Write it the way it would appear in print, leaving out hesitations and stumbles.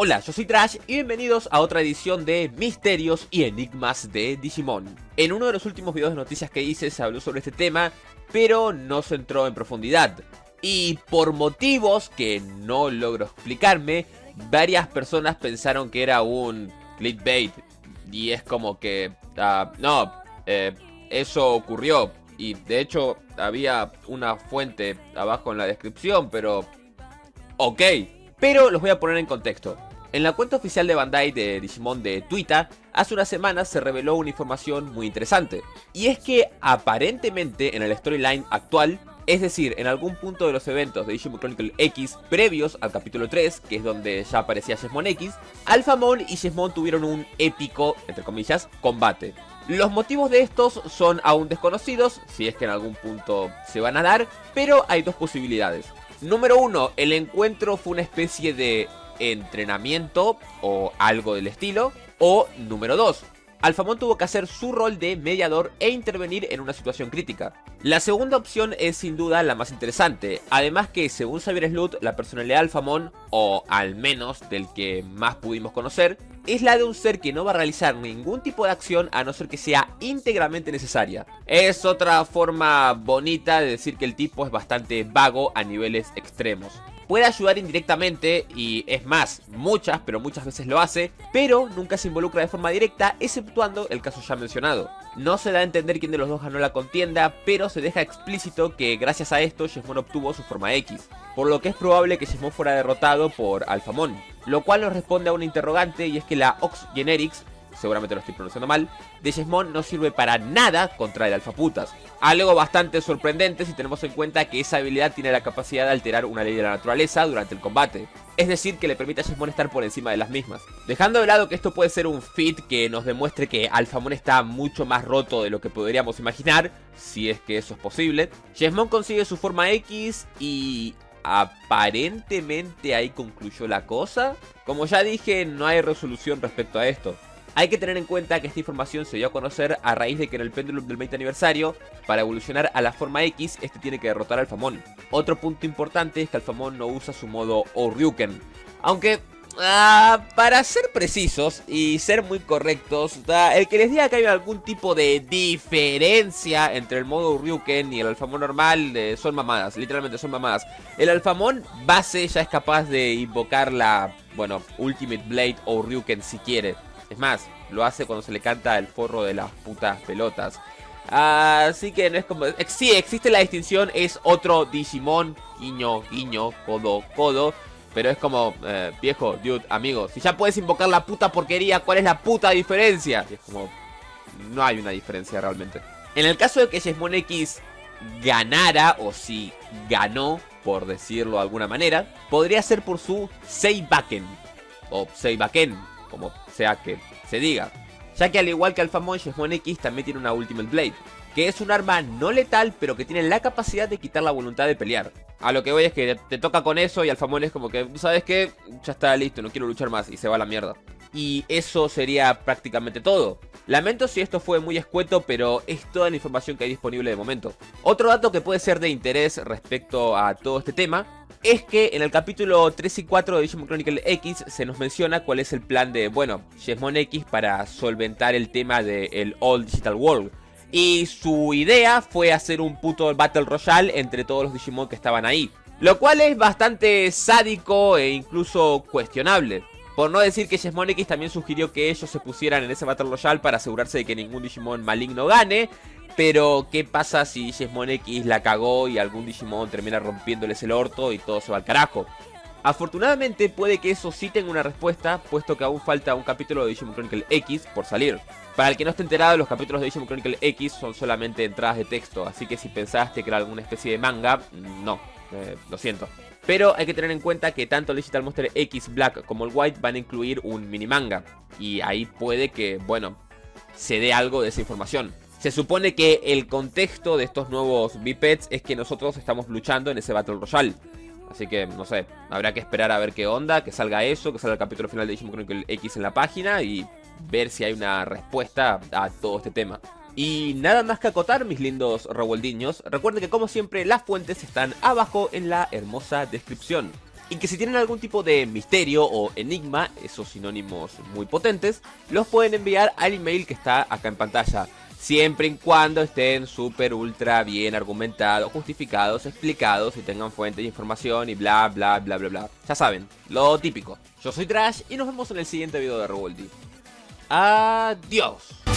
Hola, yo soy Trash y bienvenidos a otra edición de Misterios y Enigmas de Digimon. En uno de los últimos videos de noticias que hice se habló sobre este tema, pero no se entró en profundidad. Y por motivos que no logro explicarme, varias personas pensaron que era un clickbait. Y es como que, eso ocurrió. Y de hecho había una fuente abajo en la descripción, pero... ok. Pero los voy a poner en contexto. En la cuenta oficial de Bandai de Digimon de Twitter, hace unas semanas se reveló una información muy interesante. Y es que aparentemente en el storyline actual, es decir, en algún punto de los eventos de Digimon Chronicle X previos al capítulo 3, que es donde ya aparecía Jesmon X, Alphamon y Jesmon tuvieron un épico, entre comillas, combate. Los motivos de estos son aún desconocidos, si es que en algún punto se van a dar, pero hay dos posibilidades. Número 1, el encuentro fue una especie de entrenamiento o algo del estilo. O número 2, Alphamon tuvo que hacer su rol de mediador e intervenir en una situación crítica. La segunda opción es sin duda la más interesante, además que según Xavier Slut, la personalidad de Alphamon, o al menos del que más pudimos conocer, es la de un ser que no va a realizar ningún tipo de acción a no ser que sea íntegramente necesaria. Es otra forma bonita de decir que el tipo es bastante vago a niveles extremos. Puede ayudar indirectamente y es más, muchas veces lo hace, pero nunca se involucra de forma directa, exceptuando el caso ya mencionado. No se da a entender quién de los dos ganó la contienda, pero se deja explícito que gracias a esto Jesmon obtuvo su forma X, por lo que es probable que Jesmon fuera derrotado por Alphamon, lo cual nos responde a una interrogante y es que la Ox Generics, seguramente lo estoy pronunciando mal, de Jesmon no sirve para nada contra el Alphaputas. Algo bastante sorprendente si tenemos en cuenta que esa habilidad tiene la capacidad de alterar una ley de la naturaleza durante el combate. Es decir, que le permite a Jesmon estar por encima de las mismas. Dejando de lado que esto puede ser un feat que nos demuestre que Alphamon está mucho más roto de lo que podríamos imaginar, si es que eso es posible, Jesmon consigue su forma X y... aparentemente ahí concluyó la cosa. Como ya dije, no hay resolución respecto a esto. Hay que tener en cuenta que esta información se dio a conocer a raíz de que en el Pendulum del 20 aniversario, para evolucionar a la forma X, este tiene que derrotar a Alphamon. Otro punto importante es que Alphamon no usa su modo Oryuken. Aunque, para ser precisos y ser muy correctos, el que les diga que hay algún tipo de diferencia entre el modo Oryuken y el Alphamon normal son mamadas, literalmente son mamadas. El Alphamon base ya es capaz de invocar la, Ultimate Blade o Oryuken si quiere. Es más, lo hace cuando se le canta el forro de las putas pelotas. Así que no es como... sí, existe la distinción, es otro Digimon, guiño, guiño, codo, codo. Pero es como, viejo, dude, amigo, si ya puedes invocar la puta porquería, ¿cuál es la puta diferencia? Y es como, no hay una diferencia realmente. En el caso de que Jesmon X ganara, o si ganó, por decirlo de alguna manera, podría ser por su Seibaken, o Seibaken, como sea que se diga, ya que al igual que Alphamon, Jesmon X también tiene una Ultimate Blade, que es un arma no letal pero que tiene la capacidad de quitar la voluntad de pelear. A lo que voy es que te toca con eso y Alphamon es como que, ¿sabes qué? Ya está listo, no quiero luchar más, y se va a la mierda. Y eso sería prácticamente todo. Lamento si esto fue muy escueto, pero es toda la información que hay disponible de momento. Otro dato que puede ser de interés respecto a todo este tema es que en el capítulo 3 y 4 de Digimon Chronicle X se nos menciona cuál es el plan de, Jesmon X para solventar el tema del All Digital World. Y su idea fue hacer un puto Battle Royale entre todos los Digimon que estaban ahí. Lo cual es bastante sádico e incluso cuestionable. Por no decir que Jesmon X también sugirió que ellos se pusieran en ese Battle Royale para asegurarse de que ningún Digimon maligno gane. Pero, ¿qué pasa si Jesmon X la cagó y algún Digimon termina rompiéndoles el orto y todo se va al carajo? Afortunadamente puede que eso sí tenga una respuesta, puesto que aún falta un capítulo de Digimon Chronicle X por salir. Para el que no esté enterado, los capítulos de Digimon Chronicle X son solamente entradas de texto, así que si pensaste que era alguna especie de manga, no, lo siento. Pero hay que tener en cuenta que tanto el Digital Monster X Black como el White van a incluir un mini manga. Y ahí puede que, se dé algo de esa información. Se supone que el contexto de estos nuevos bipeds es que nosotros estamos luchando en ese Battle Royale. Así que, no sé, habrá que esperar a ver qué onda, que salga eso, que salga el capítulo final de Digimon Chronicle X en la página y ver si hay una respuesta a todo este tema. Y nada más que acotar, mis lindos revueldiños. Recuerden que como siempre las fuentes están abajo en la hermosa descripción. Y que si tienen algún tipo de misterio o enigma, esos sinónimos muy potentes, los pueden enviar al email que está acá en pantalla. Siempre y cuando estén súper ultra bien argumentados, justificados, explicados y tengan fuente de información y bla bla bla bla bla. Ya saben, lo típico. Yo soy Trash y nos vemos en el siguiente video de Revolty. Adiós.